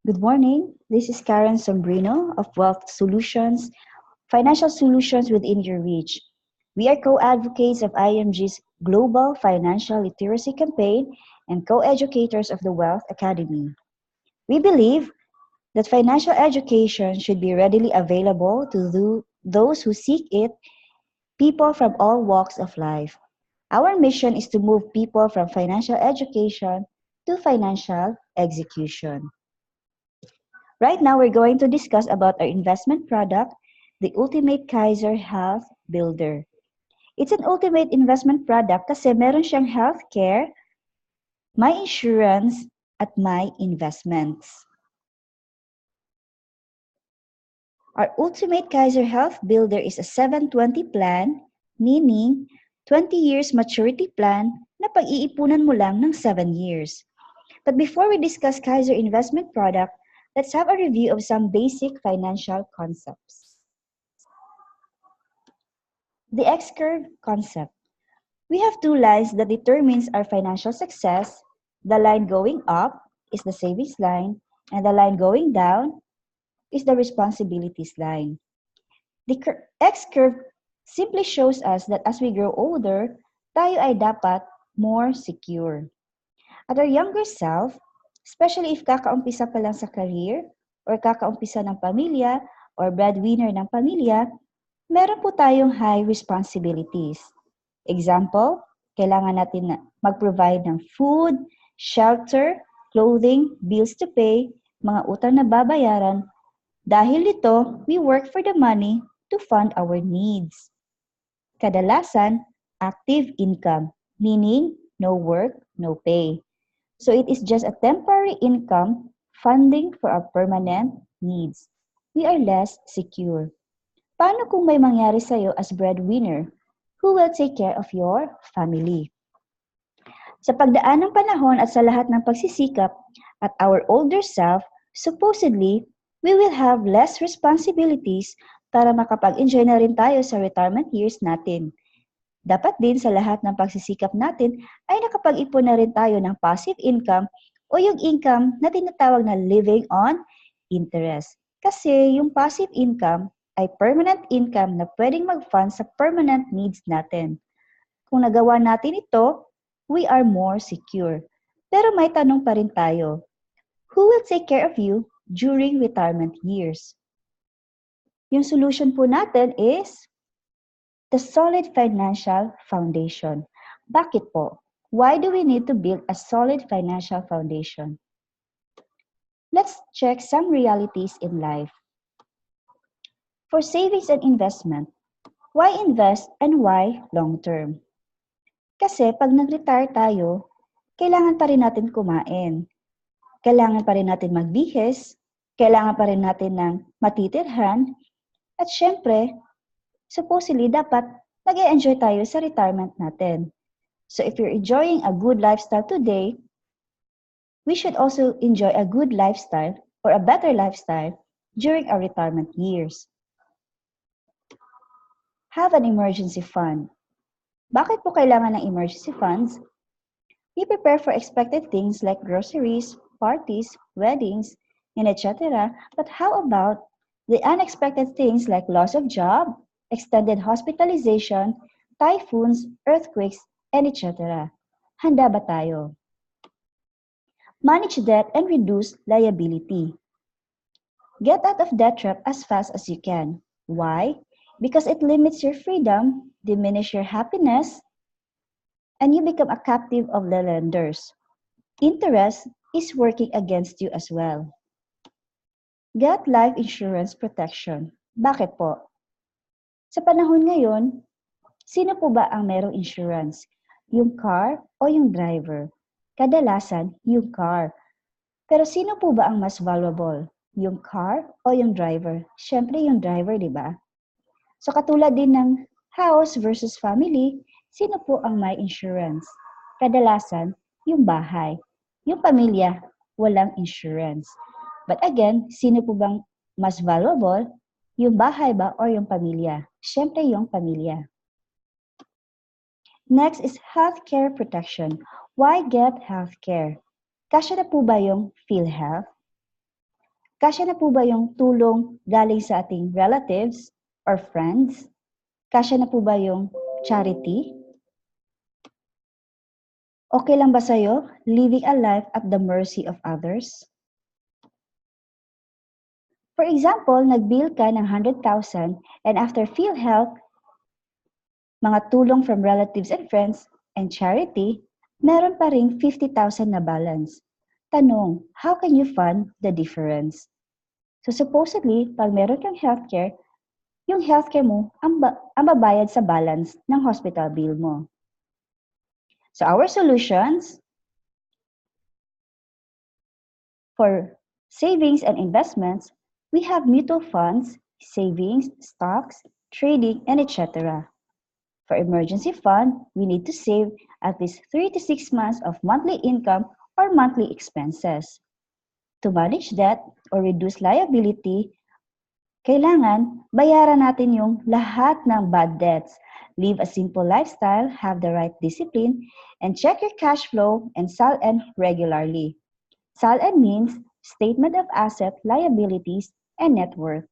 Good morning. This is Karen Sombrino of Wealth Solutions, financial solutions within your reach. We are co-advocates of IMG's Global Financial Literacy Campaign and co-educators of the Wealth Academy. We believe that financial education should be readily available to those who seek it, people from all walks of life. Our mission is to move people from financial education to financial execution. Right now, we're going to discuss about our investment product, the Ultimate Kaiser Health Builder. It's an ultimate investment product kasi meron siyang healthcare, my insurance, at my investments. Our Ultimate Kaiser Health Builder is a 720 plan, meaning 20 years maturity plan na pag-iipunan mo lang ng 7 years. But before we discuss Kaiser investment product, let's have a review of some basic financial concepts. The X-curve concept. We have two lines that determines our financial success. The line going up is the savings line, and the line going down is the responsibilities line. The X-curve simply shows us that as we grow older, tayo ay dapat more secure. At our younger self, especially if kakaumpisa pa lang sa career, or kakaumpisa ng pamilya, or breadwinner ng pamilya, meron po tayong high responsibilities. Example, kailangan natin mag-provide ng food, shelter, clothing, bills to pay, mga utang na babayaran. Dahil dito, we work for the money to fund our needs. Kadalasan, active income, meaning no work, no pay. So it is just a temporary income funding for our permanent needs. We are less secure. Paano kung may mangyari sa'yo as breadwinner? Who will take care of your family? Sa pagdaan ng panahon at sa lahat ng pagsisikap at our older self, supposedly, we will have less responsibilities para makapag-enjoy na rin tayo sa retirement years natin. Dapat din sa lahat ng pagsisikap natin ay nakapag-ipon na rin tayo ng passive income o yung income na tinatawag na living on interest. Kasi yung passive income ay permanent income na pwedeng mag-fund sa permanent needs natin. Kung nagawa natin ito, we are more secure. Pero may tanong pa rin tayo. Who will take care of you during retirement years? Yung solution po natin is the solid financial foundation. Bakit po? Why do we need to build a solid financial foundation? Let's check some realities in life. For savings and investment, why invest and why long-term? Kasi pag nag-retire tayo, kailangan pa rin natin kumain. Kailangan pa rin natin magbihis. Kailangan pa rin natin ng matitirhan. At syempre, supposedly dapat nag-enjoy tayo sa retirement natin. So if you're enjoying a good lifestyle today, we should also enjoy a good lifestyle or a better lifestyle during our retirement years. Have an emergency fund. Bakit po kailangan ng emergency funds? We prepare for expected things like groceries, parties, weddings, and etc. But how about the unexpected things like loss of job, extended hospitalization, typhoons, earthquakes, and etc.? Handa ba tayo? Manage debt and reduce liability. Get out of debt trap as fast as you can. Why? Because it limits your freedom, diminish your happiness, and you become a captive of the lenders. Interest is working against you as well. Get life insurance protection. Bakit po? Sa panahon ngayon, sino po ba ang merong insurance? Yung car o yung driver? Kadalasan, yung car. Pero sino po ba ang mas valuable? Yung car o yung driver? Siyempre yung driver, di ba? So katulad din ng house versus family, sino po ang may insurance? Kadalasan, yung bahay. Yung pamilya, walang insurance. But again, sino po bang mas valuable? Yung bahay ba or yung pamilya? Siyempre yung pamilya. Next is healthcare protection. Why get healthcare? Kasya na po ba yung PhilHealth? Kasya na po ba yung tulong galing sa ating relatives or friends? Kasya na po ba yung charity? Okay lang ba sa'yo living a life at the mercy of others? For example, nag-bill ka ng 100,000 and after PhilHealth, mga tulong from relatives and friends, and charity, meron pa ring 50,000 na balance. Tanong, how can you fund the difference? So supposedly, pag meron kang healthcare, yung healthcare mo ang babayad sa balance ng hospital bill mo. So our solutions for savings and investments, we have mutual funds, savings, stocks, trading, and etc. For emergency fund, we need to save at least 3 to 6 months of monthly income or monthly expenses. To manage debt or reduce liability, kailangan bayaran natin yung lahat ng bad debts. Live a simple lifestyle, have the right discipline, and check your cash flow and SALN regularly. SALN means Statement of Asset, Liabilities, and Net Worth.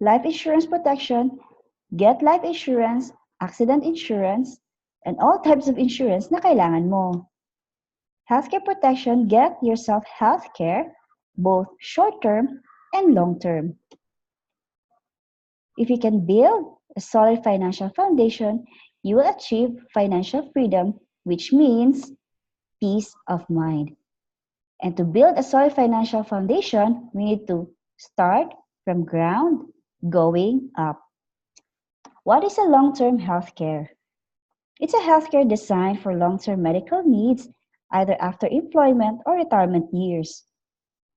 Life insurance protection, get life insurance, accident insurance, and all types of insurance na kailangan mo. Healthcare protection, get yourself healthcare, both short-term and long-term. If you can build a solid financial foundation, you will achieve financial freedom, which means peace of mind. And to build a solid financial foundation, we need to start from ground going up. What is a long-term healthcare? It's a healthcare designed for long-term medical needs, either after employment or retirement years.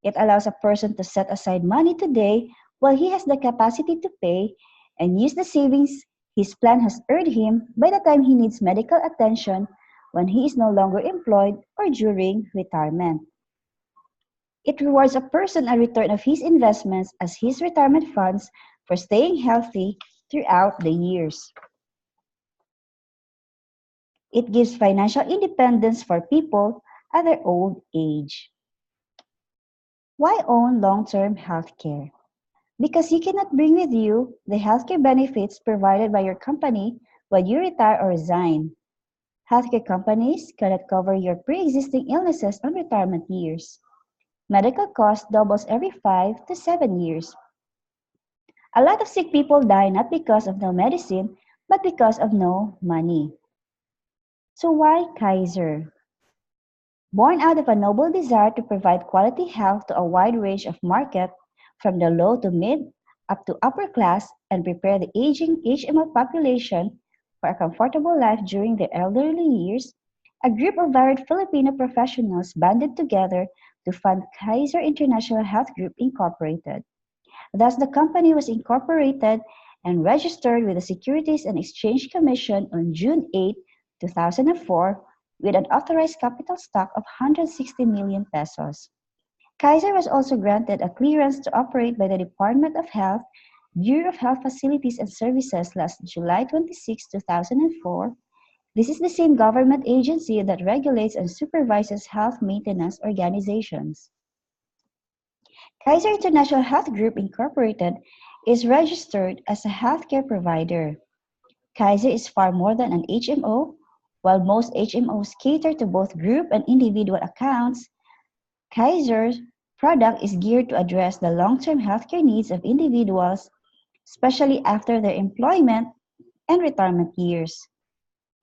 It allows a person to set aside money today while he has the capacity to pay and use the savings his plan has earned him by the time he needs medical attention when he is no longer employed or during retirement. It rewards a person a return of his investments as his retirement funds for staying healthy throughout the years. It gives financial independence for people at their old age. Why own long-term healthcare? Because you cannot bring with you the healthcare benefits provided by your company when you retire or resign. Healthcare companies cannot cover your pre-existing illnesses on retirement years. Medical cost doubles every 5 to 7 years. A lot of sick people die not because of no medicine, but because of no money. So why Kaiser? Born out of a noble desire to provide quality health to a wide range of market, from the low to mid up to upper class, and prepare the aging HMO population for a comfortable life during their elderly years, a group of varied Filipino professionals banded together to fund Kaiser International Health Group Incorporated. Thus, the company was incorporated and registered with the Securities and Exchange Commission on June 8, 2004, with an authorized capital stock of 160 million pesos. Kaiser was also granted a clearance to operate by the Department of Health, Bureau of Health Facilities and Services last July 26, 2004. This is the same government agency that regulates and supervises health maintenance organizations. Kaiser International Health Group Incorporated is registered as a healthcare provider. Kaiser is far more than an HMO. While most HMOs cater to both group and individual accounts, Kaiser's product is geared to address the long-term healthcare needs of individuals, especially after their employment and retirement years.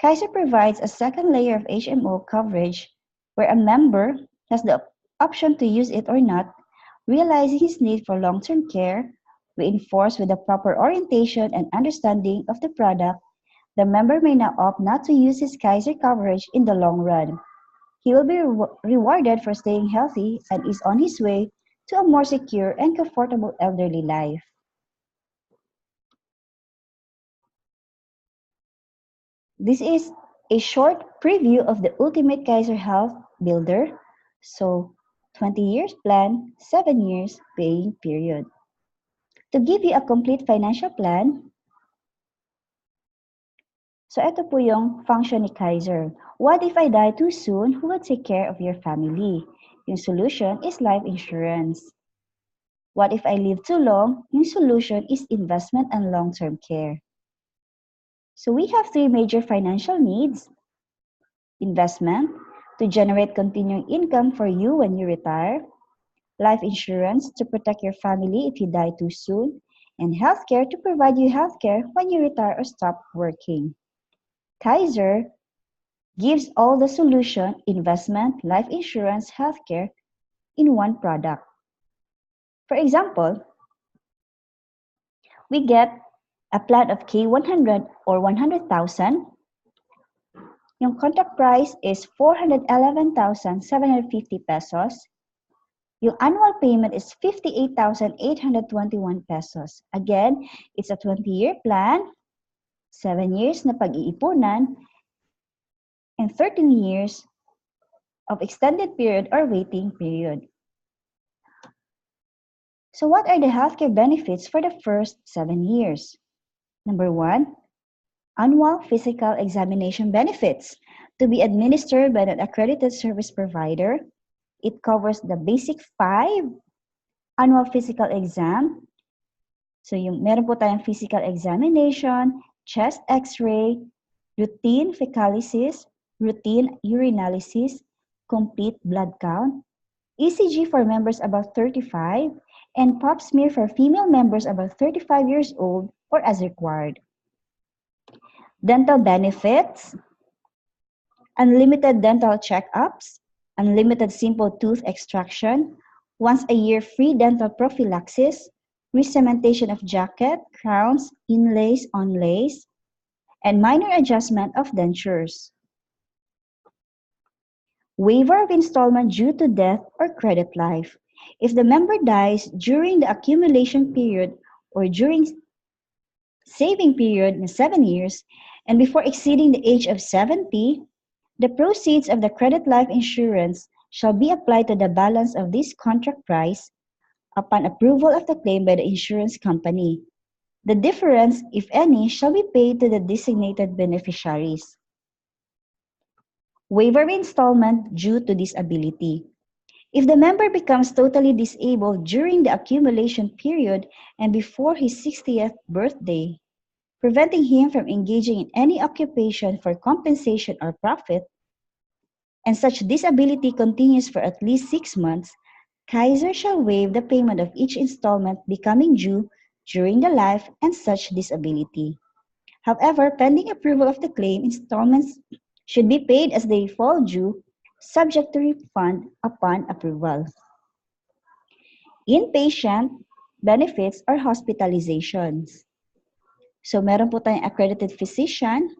Kaiser provides a second layer of HMO coverage where a member has the option to use it or not, realizing his need for long-term care. Reinforced with the proper orientation and understanding of the product, the member may now opt not to use his Kaiser coverage in the long run. He will be rewarded for staying healthy and is on his way to a more secure and comfortable elderly life. This is a short preview of the Ultimate Kaiser Health Builder. So, 20 years plan, 7 years paying period. To give you a complete financial plan, so ito po yung function ni Kaiser. What if I die too soon? Who will take care of your family? Yung solution is life insurance. What if I live too long? Yung solution is investment and long-term care. So we have three major financial needs. Investment, to generate continuing income for you when you retire. Life insurance, to protect your family if you die too soon. And healthcare, to provide you healthcare when you retire or stop working. Kaiser gives all the solution, investment, life insurance, healthcare, in one product. For example, we get a plan of K100 or 100,000. Yung contract price is 411,750 pesos. Yung annual payment is 58,821 pesos. Again, it's a 20-year plan, 7 years na pag-iipunan, and 13 years of extended period or waiting period. So what are the healthcare benefits for the first 7 years? Number 1, annual physical examination benefits to be administered by an accredited service provider. It covers the basic 5 annual physical exam. So yung meron po tayong physical examination, chest x-ray, routine fecalysis, routine urinalysis, complete blood count, ECG for members above 35, and pap smear for female members above 35 years old or as required. Dental benefits, unlimited dental checkups, unlimited simple tooth extraction, once a year free dental prophylaxis, re-cementation of jacket, crowns, inlays, onlays, and minor adjustment of dentures. Waiver of installment due to death or credit life. If the member dies during the accumulation period or during saving period in 7 years and before exceeding the age of 70, the proceeds of the credit life insurance shall be applied to the balance of this contract price upon approval of the claim by the insurance company. The difference, if any, shall be paid to the designated beneficiaries. Waiver of installment due to disability. If the member becomes totally disabled during the accumulation period and before his 60th birthday, preventing him from engaging in any occupation for compensation or profit, and such disability continues for at least 6 months, Kaiser shall waive the payment of each installment becoming due during the life and such disability. However, pending approval of the claim, installments should be paid as they fall due, subject to refund upon approval. Inpatient benefits or hospitalizations. So meron po tayong accredited physician,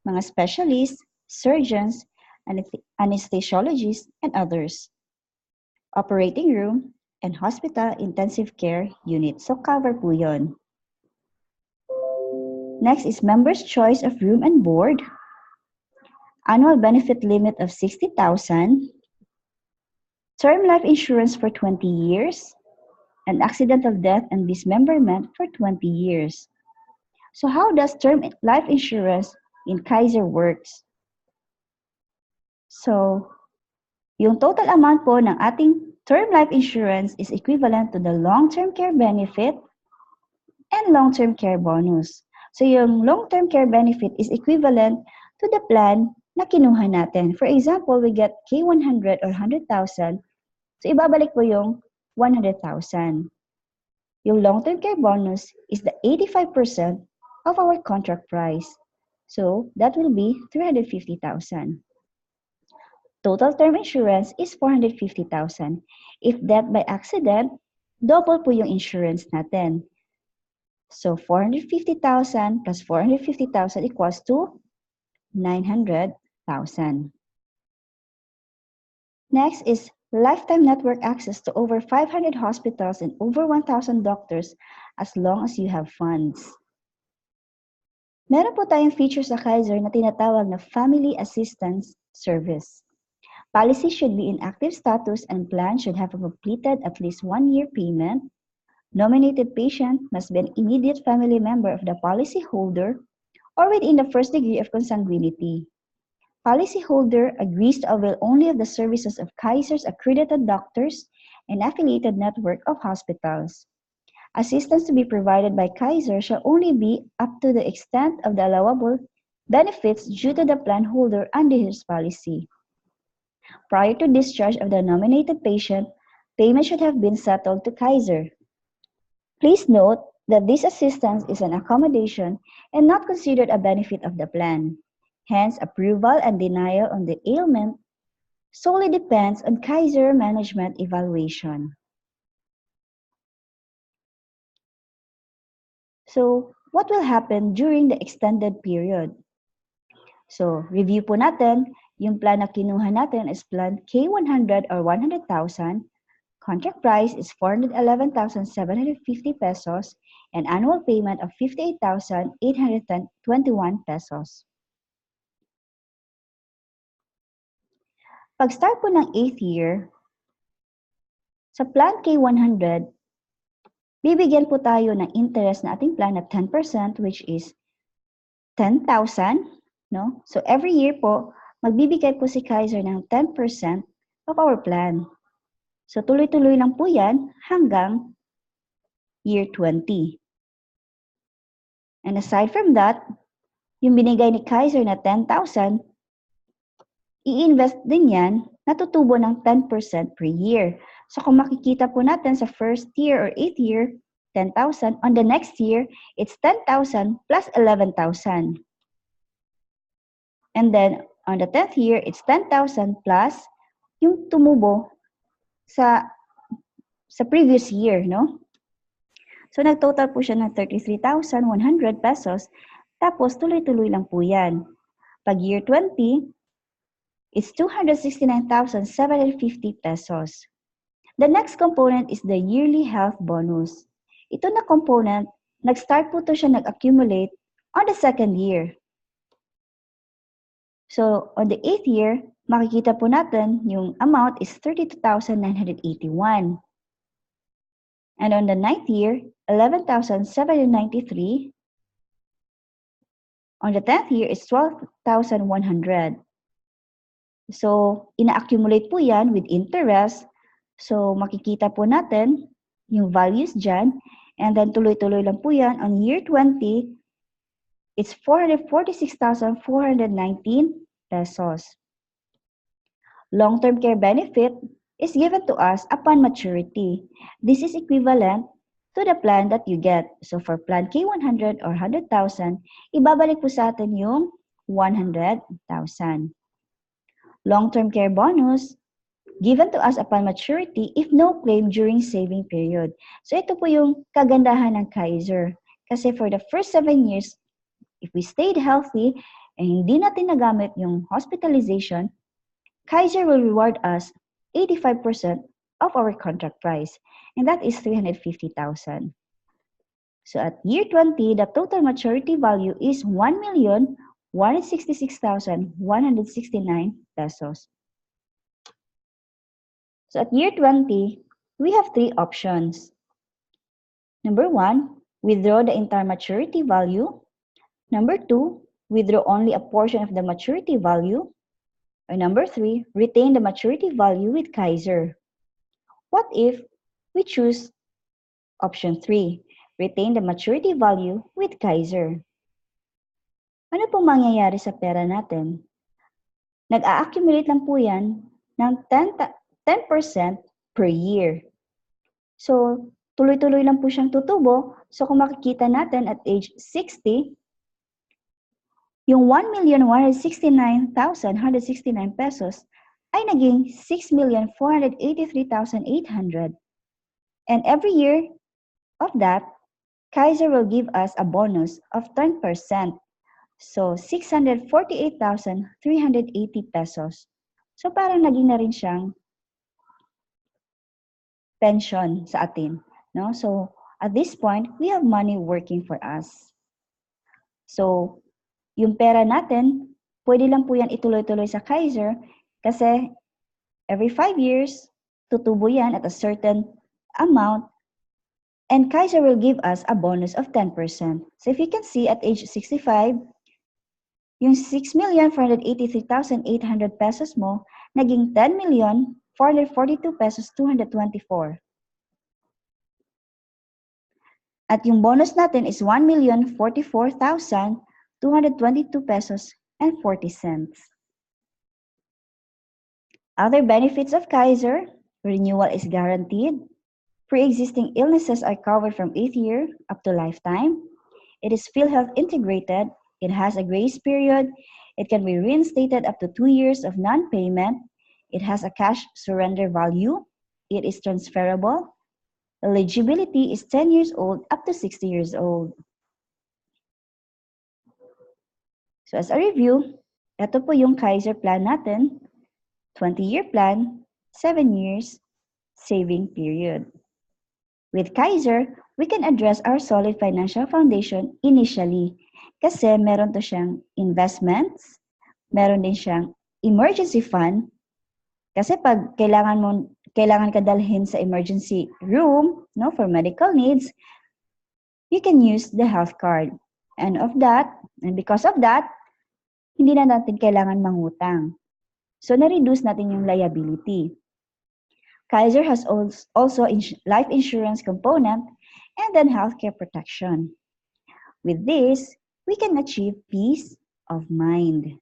mga specialists, surgeons, anesthesiologists, and others. Operating room, and hospital intensive care unit. So cover po yun. Next is member's choice of room and board. Annual benefit limit of 60,000. Term life insurance for 20 years. And accidental death and dismemberment for 20 years. So how does term life insurance in Kaiser works? So, yung total amount po ng ating term life insurance is equivalent to the long-term care benefit and long-term care bonus. So, yung long-term care benefit is equivalent to the plan na kinuha natin. For example, we get K100 or 100,000. So, ibabalik po yung 100,000. Yung long-term care bonus is the 85% of our contract price. So, that will be 350,000. Total term insurance is 450,000. If death by accident, double po yung insurance natin. So, 450,000 plus 450,000 equals to 900,000. Next is lifetime network access to over 500 hospitals and over 1,000 doctors as long as you have funds. Meron po tayong feature sa Kaiser na tinatawag na Family Assistance Service. Policy should be in active status and plan should have completed at least 1 year payment. Nominated patient must be an immediate family member of the policyholder or within the first degree of consanguinity. policyholder agrees to avail only of the services of Kaiser's accredited doctors and affiliated network of hospitals. Assistance to be provided by Kaiser shall only be up to the extent of the allowable benefits due to the plan holder under his policy. Prior to discharge of the nominated patient, payment should have been settled to Kaiser. Please note that this assistance is an accommodation and not considered a benefit of the plan. Hence, approval and denial on the ailment solely depends on Kaiser management evaluation. So, what will happen during the extended period? So, review po natin, yung plan na kinuha natin is plan K100 or 100,000. Contract price is 411,750 pesos and annual payment of 58,821 pesos. Pag-start po ng 8th year, sa plan K100, bibigyan po tayo ng interest na ating plan na 10% which is 10,000. No? So every year po, magbibigay po si Kaiser ng 10% of our plan. So tuloy-tuloy lang po yan hanggang year 20. And aside from that, yung binigay ni Kaiser na 10,000, i-invest din yan na tutubo ng 10% per year. So kung makikita po natin sa first year or 8th year, 10,000. On the next year, it's 10,000 plus 11,000. And then on the 10th year, it's 10,000 plus yung tumubo sa previous year, no? So nagtotal po siya ng 33,100 pesos. Tapos tuloy-tuloy lang po yan. Pag year 20, it's 269,750 pesos. The next component is the yearly health bonus. Ito na component, nag-start po to siya nag-accumulate on the second year. So, on the 8th year, makikita po natin yung amount is 32,981. And on the 9th year, 11,793. On the 10th year, it's 12,100. So, ina-accumulate po yan with interest. So, makikita po natin yung values dyan. And then, tuloy-tuloy lang po yan. On year 20, it's 446,419 pesos. Long-term care benefit is given to us upon maturity. This is equivalent to the plan that you get. So, for plan K100 or 100,000, ibabalik po sa atin yung 100,000. Long-term care bonus given to us upon maturity if no claim during saving period. So, ito po yung kagandahan ng Kaiser. Kasi for the first 7 years, if we stayed healthy and hindi natin nagamit yung hospitalization, Kaiser will reward us 85% of our contract price. And that is 350,000. So, at year 20, the total maturity value is 1,166,169 pesos. So at year 20, we have 3 options. Number 1, withdraw the entire maturity value. Number 2, withdraw only a portion of the maturity value. Or number 3, retain the maturity value with Kaiser. What if we choose option 3, retain the maturity value with Kaiser? Ano pong mangyayari sa pera natin? Nag-a-accumulate lang po yan ng 10% per year. So, tuloy-tuloy lang po siyang tutubo. So, kung makikita natin at age 60, yung 1,169,169 pesos ay naging 6,483,800. And every year of that, Kaiser will give us a bonus of 10%. So, 648,380 pesos. So, parang naging na rin siyang pension sa atin. No? So, at this point, we have money working for us. So, yung pera natin, pwede lang po yan ituloy-tuloy sa Kaiser kasi every 5 years, tutubo yan at a certain amount and Kaiser will give us a bonus of 10%. So, if you can see at age 65, Yung 6,483,800 pesos mo, naging 10,442 pesos 224. At yung bonus natin is 1,044,222 pesos and 40 cents. Other benefits of Kaiser: renewal is guaranteed. Pre-existing illnesses are covered from 8th year up to lifetime. It is PhilHealth integrated. It has a grace period. It can be reinstated up to 2 years of non-payment. It has a cash surrender value. It is transferable. Eligibility is 10 years old up to 60 years old. So as a review, ito po yung Kaiser plan natin. 20-year plan, 7 years, saving period. With Kaiser, we can address our solid financial foundation initially kasi meron to siyang investments, meron din siyang emergency fund kasi pag kailangan ka dalhin sa emergency room, no, for medical needs, you can use the health card. And because of that, hindi na natin kailangan mangutang. So na-reduce natin yung liability. Kaiser has also life insurance component and then healthcare protection. With this, we can achieve peace of mind.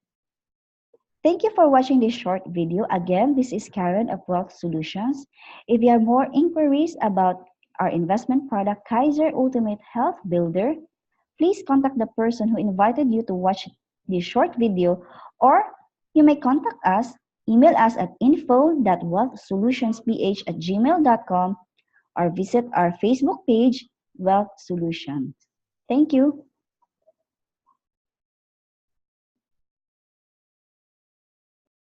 Thank you for watching this short video. Again, this is Karen of Wealth Solutions. If you have more inquiries about our investment product, Kaiser Ultimate Health Builder, please contact the person who invited you to watch this short video, or you may contact us, email us at info.wealthsolutionsbh@gmail.com or visit our Facebook page, Wealth Solutions. Thank you.